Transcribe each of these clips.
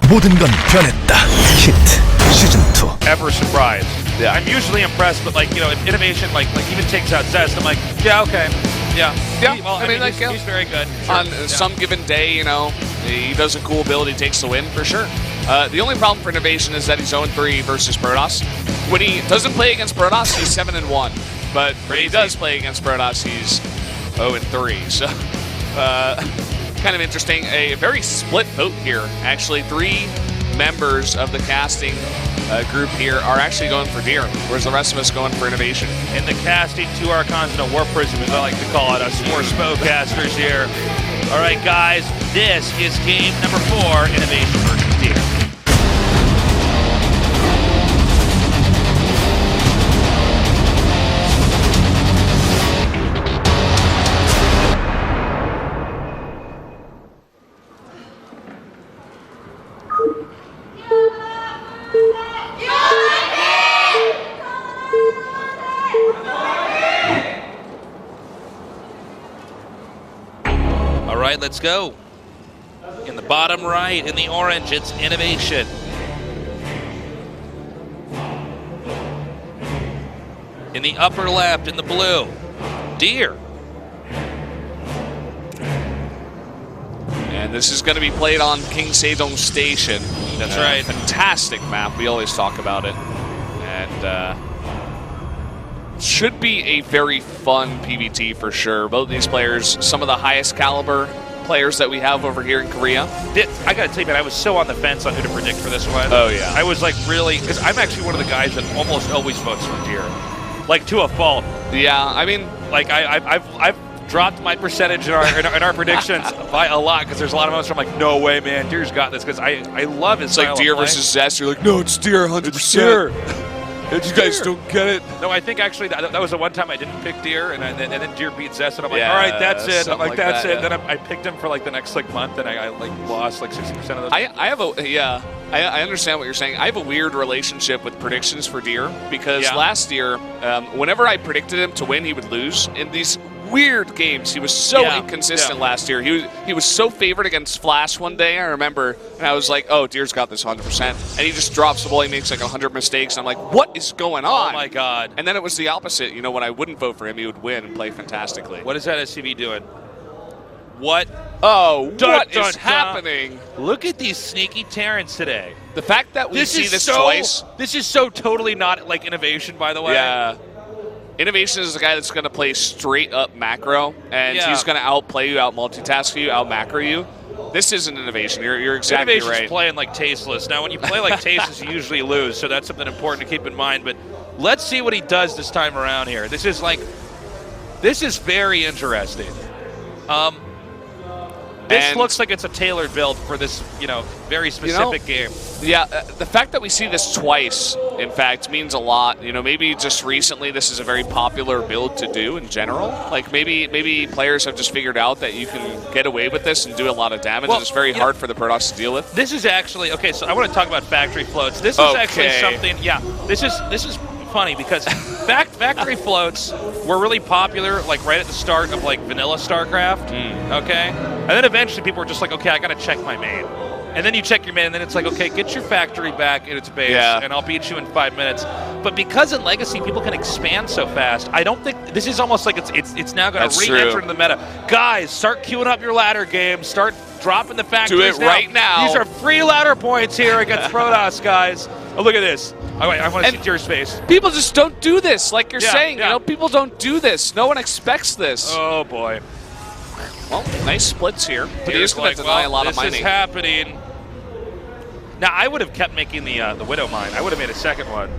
모든 건 변했다. 히트 시즌 2. Ever surprised? Yeah. I'm usually impressed, but like, you know, if INnoVation like even takes out Zest, I'm like, yeah, okay, yeah. Yeah, Well, I mean, like, he's very good. Sure. On some given day, you know, he does a cool build, he takes the win for sure. The only problem for INnoVation is that he's 0-3 versus Protoss. When he doesn't play against Protoss, he's 7-1. But when he does play against Protoss, he's 0-3. So, kind of interesting. A very split vote here. Actually, 3 members of the casting group here are actually going for Deer, whereas the rest of us going for INnoVation. In the casting, 2 Archons and a War Prism, as I like to call it, us 4 spellcasters here. All right, guys, this is game number 4, INnoVation versus Deer. All right, let's go. In the bottom right, in the orange, it's INnoVation. In the upper left, in the blue, Deer. And this is going to be played on King Sedong Station. That's right. Fantastic map. We always talk about it. And should be a very fun PvT for sure. Both these players, some of the highest caliber players that we have over here in Korea. I gotta tell you, man, I was so on the fence on who to predict for this one. Oh, yeah. I was like really, because I'm actually one of the guys that almost always votes for Deer. Like to a fault. Yeah, I mean, like I've dropped my percentage in our predictions by a lot, because there's a lot of moments where I'm like, no way, man, Deer's got this, because I love his it's like Deer versus Zest. You're like, no, it's Deer 100%. It's Deer. You guys don't get it. No, I think actually that was the one time I didn't pick Deer, and then Deer beat Zest, and I'm like, Yeah, all right, that's it. I'm like, like that's that, it. yeah. Then I picked him for like the next like month, and I like lost like 60% of those. I have a, yeah, I understand what you're saying. I have a weird relationship with predictions for Deer, because last year, whenever I predicted him to win, he would lose. In these weird games, he was so inconsistent last year. He was so favored against Flash one day, I remember, and I was like, oh, Deer's got this 100%. And he just drops the ball, he makes like 100 mistakes, and I'm like, what is going on? Oh my God. And then it was the opposite. You know, when I wouldn't vote for him, he would win and play fantastically. What is that SCV doing? What? Oh, what dun, is happening? Look at these sneaky Terrans today. The fact that we see this twice. This is so totally not like INnoVation, by the way. Yeah. INnoVation is the guy that's going to play straight up macro, and he's going to outplay you, out multitask you, out macro you. This isn't INnoVation. You're exactly INnoVation's right. playing like Tasteless. Now, when you play like Tasteless, you usually lose, so that's something important to keep in mind. But let's see what he does this time around here. This is very interesting. This looks like it's a tailored build for this, very specific game. Yeah, the fact that we see this twice, in fact, means a lot. Maybe just recently this is a very popular build to do in general. Like maybe players have just figured out that you can get away with this and do a lot of damage, and it's very hard for the Protoss to deal with. This is actually, okay, so I want to talk about factory floats. This is actually something, this is funny, because factory floats were really popular like right at the start of like vanilla Starcraft, okay? And then eventually people were just like, okay, I gotta check my main. And then you check your main, and then it's like, okay, get your factory back in its base, and I'll beat you in 5 minutes. But because in Legacy people can expand so fast, I don't think this is almost like it's now going to re-enter into the meta. Guys, start queuing up your ladder games. Start dropping the factories. Do it right now. These are free ladder points here against Protoss, guys. Oh, look at this. Oh, wait, I want to see Deer's face. People just don't do this, like you're saying. People don't do this. No one expects this. Oh boy. Well, nice splits here. But he is going to deny a lot of mining. This is happening. Now, I would have kept making the Widow mine. I would have made a second one.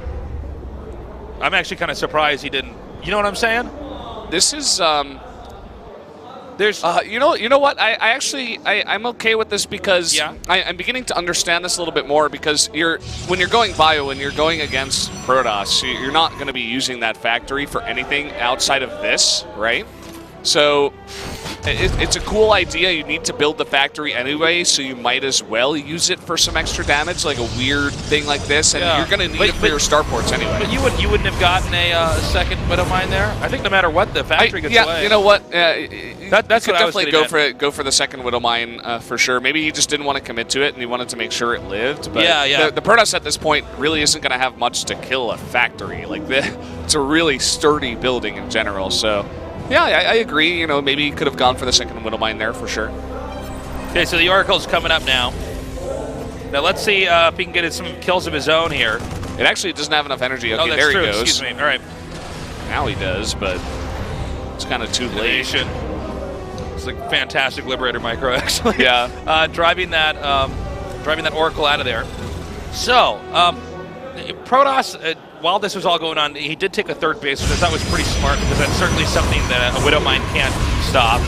I'm actually kind of surprised he didn't. You know what I'm saying? This is there's you know what? I'm okay with this, because I'm beginning to understand this a little bit more, because when you're going bio and you're going against Protoss, you're not going to be using that factory for anything outside of this, right? So it's a cool idea. You need to build the factory anyway, so you might as well use it for some extra damage, like a weird thing like this, and you're going to need it for your starports anyway. But you wouldn't have gotten a second Widowmine there? I think no matter what, the factory gets away. You know what? That's what I was definitely go for the second Widowmine for sure. Maybe he just didn't want to commit to it, and he wanted to make sure it lived. But the Protoss at this point really isn't going to have much to kill a factory. Like it's a really sturdy building in general, so... Yeah, I agree. You know, maybe he could have gone for the second Widowmine there for sure. Okay, so the Oracle's coming up now. Now let's see if he can get some kills of his own here. It actually doesn't have enough energy. Okay, that's there true. he goes. Excuse me. All right. Now he does, but it's kind of too late. It's like fantastic Liberator micro, actually. Yeah. Driving that Oracle out of there. So, Protoss, while this was all going on, he did take a third base, which I thought was pretty smart because that's certainly something that a Widowmine can't stop.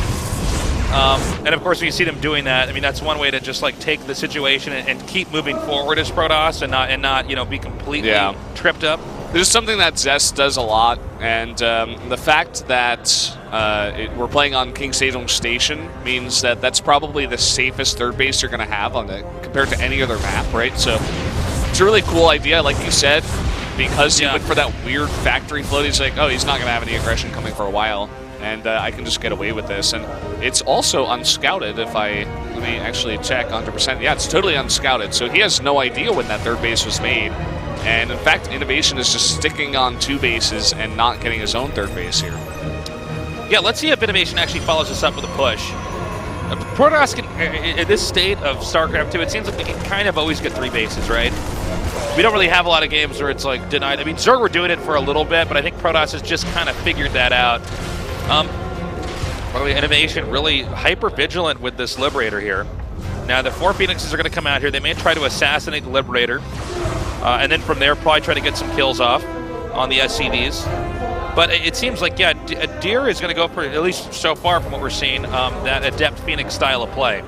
And of course, when you see them doing that, I mean, that's one way to just like take the situation and keep moving forward as Protoss and not be completely tripped up. This is something that Zest does a lot, and the fact that we're playing on King Sejong Station means that that's probably the safest third base you're going to have on compared to any other map, right? So it's a really cool idea, like you said. Because he went for that weird factory float, he's like, oh, he's not going to have any aggression coming for a while, and I can just get away with this. And it's also unscouted. Let me actually check 100%. Yeah, it's totally unscouted, so he has no idea when that third base was made. And in fact, INnoVation is just sticking on 2 bases and not getting his own third base here. Yeah, let's see if INnoVation actually follows this up with a push. Protoss can, in this state of StarCraft 2, it seems like they can kind of always get 3 bases, right? We don't really have a lot of games where it's like denied. I mean, Zerg were doing it for a little bit, but I think Protoss has just kind of figured that out. By the way, INnoVation really hyper vigilant with this Liberator here. Now the 4 Phoenixes are going to come out here. They may try to assassinate the Liberator, and then from there probably try to get some kills off on the SCVs. But it seems like, yeah, Deer is going to go for, at least so far from what we're seeing, that Adept Phoenix style of play.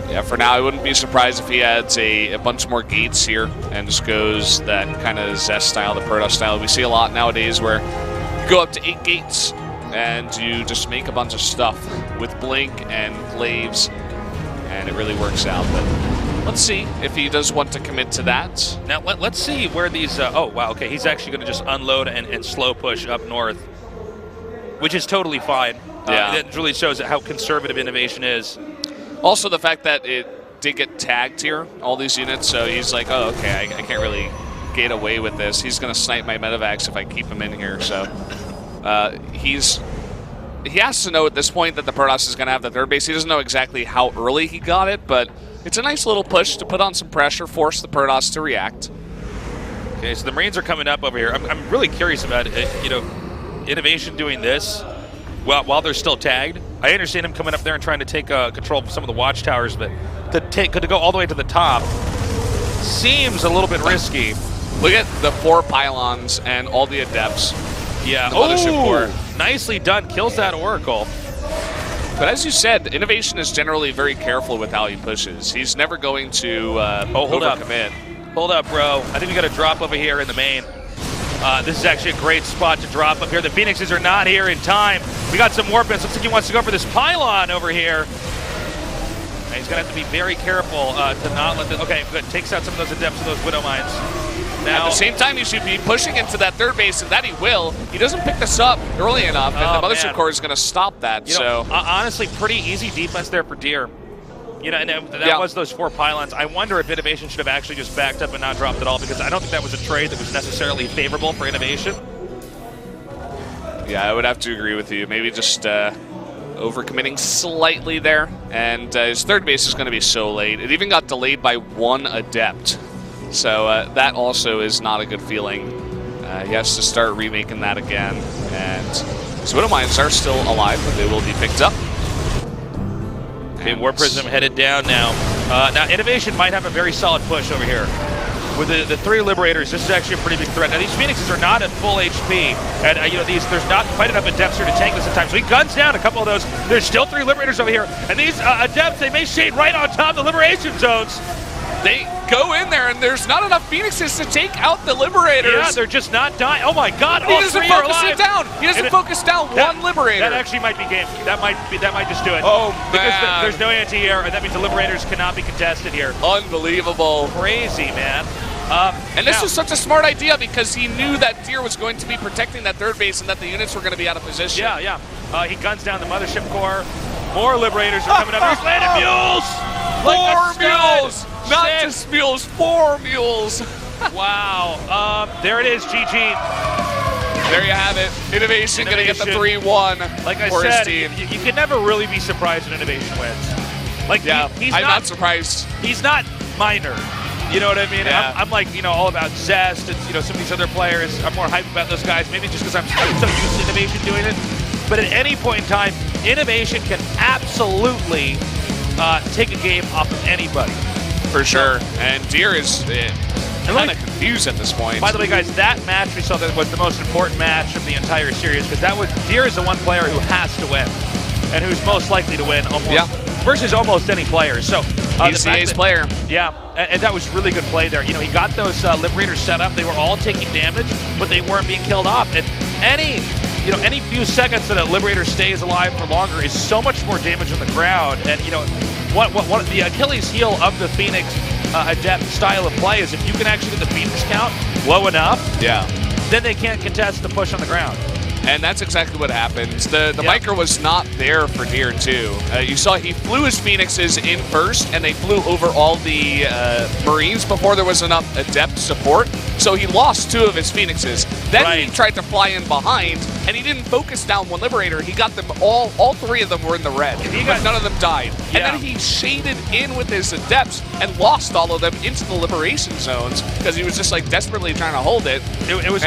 Yeah, for now, I wouldn't be surprised if he adds a bunch more gates here and just goes that kind of Zest style, the Protoss style. We see a lot nowadays where you go up to 8 gates and you just make a bunch of stuff with Blink and Glaives, and it really works out. But let's see if he does want to commit to that. Now, let's see where these... oh, wow, okay, he's actually going to just unload and slow push up north, which is totally fine. Yeah. It really shows how conservative INnoVation is. Also, the fact that it did get tagged here, all these units, so he's like, oh, okay, I can't really get away with this. He's going to snipe my medevacs if I keep him in here, so he has to know at this point that the Protoss is going to have the third base. He doesn't know exactly how early he got it, but it's a nice little push to put on some pressure, force the Protoss to react. Okay, so the Marines are coming up over here. I'm really curious about INnoVation doing this while they're still tagged. I understand him coming up there and trying to take control of some of the watchtowers, but to go all the way to the top seems a little bit risky. Look at the 4 pylons and all the adepts. Yeah. The mothership core. Nicely done. Kills that Oracle. But as you said, INnoVation is generally very careful with how he pushes. He's never going to overcommit. Hold up, bro. I think we got a drop over here in the main. This is actually a great spot to drop up here. The Phoenixes are not here in time. We got some warp-ins. Looks like he wants to go for this pylon over here. And he's going to have to be very careful to not let the... Okay, good. Takes out some of those adepts of those Widowmines. Now, at the same time, he should be pushing into that third base, and that he will. He doesn't pick this up early enough, and the Mothership Core is going to stop that. Honestly, pretty easy defense there for Deer. And that was those 4 pylons. I wonder if INnoVation should have actually just backed up and not dropped at all, because I don't think that was a trade that was necessarily favorable for INnoVation. Yeah, I would have to agree with you. Maybe just overcommitting slightly there, and his third base is going to be so late. It even got delayed by 1 adept, so that also is not a good feeling. He has to start remaking that again, and his Widowmines are still alive, but they will be picked up. Okay, War Prism headed down now. Now, INnoVation might have a very solid push over here. With the 3 Liberators, this is actually a pretty big threat. Now, these Phoenixes are not at full HP, and there's not quite enough Adepts here to tank this at times. So he guns down a couple of those. There's still 3 Liberators over here, and these Adepts, they may shade right on top of the Liberation zones. They go in there, and there's not enough Phoenixes to take out the Liberators. Yeah, they're just not dying. Oh my God! He doesn't focus it down. He doesn't focus down one Liberator. That actually might be game. That might just do it. Oh man! Because there's no anti-air, and that means the Liberators cannot be contested here. Unbelievable. Crazy, man. And this was such a smart idea because he knew that Deer was going to be protecting that third base and that the units were going to be out of position. Yeah. He guns down the mothership core. More Liberators are coming up. Here's landed mules. Four mules, not just mules. 4 mules. Wow. There it is. GG. There you have it. INnoVation going to get the 3-1 like I for said, his team. You can never really be surprised when INnoVation wins. Like, yeah, he's I'm not surprised. He's not minor. You know what I mean? Yeah. I'm like, all about Zest and, some of these other players. I'm more hyped about those guys, maybe just because I'm so used to INnoVation doing it. But at any point in time, INnoVation can absolutely take a game off of anybody. For sure. And Deer is kind of confused at this point. By the way, guys, that match we saw that was the most important match of the entire series because Deer is the one player who has to win and who's most likely to win versus almost any player. So he's the ace player. Yeah, and that was really good play there. He got those Liberators set up. They were all taking damage, but they weren't being killed off. And any few seconds that a Liberator stays alive for longer is so much more damage on the ground. And what the Achilles heel of the Phoenix adept style of play is if you can actually get the Phoenix count low enough, then they can't contest the push on the ground. And that's exactly what happens. The micro was not there for Deer, too. You saw he flew his Phoenixes in first, and they flew over all the Marines before there was enough Adept support. So he lost 2 of his Phoenixes. Then he tried to fly in behind, and he didn't focus down one Liberator. He got them all 3 of them were in the red, but none of them died. And then he shaded in with his Adepts and lost all of them into the Liberation zones because he was just like desperately trying to hold it. It was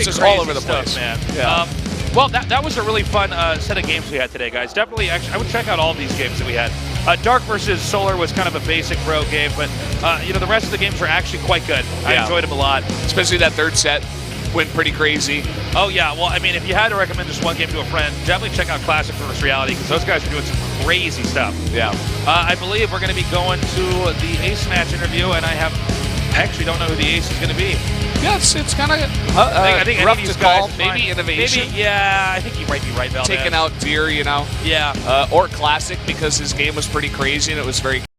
just all over the place, man. Yeah. Well, that was a really fun set of games we had today, guys. Definitely, actually, I would check out all of these games that we had. Dark versus Solar was kind of a basic pro game, but the rest of the games were actually quite good. I enjoyed them a lot. Especially that third set went pretty crazy. Oh, yeah. Well, I mean, if you had to recommend just one game to a friend, definitely check out Classic versus Reality because those guys are doing some crazy stuff. Yeah. I believe we're going to be going to the Ace match interview, and I actually don't know who the Ace is going to be. Yeah, it's kind of I think rough to call. Maybe INnoVation. Maybe, I think you might be right, Valdez. Taking out Deer, Yeah. or Classic because his game was pretty crazy and it was very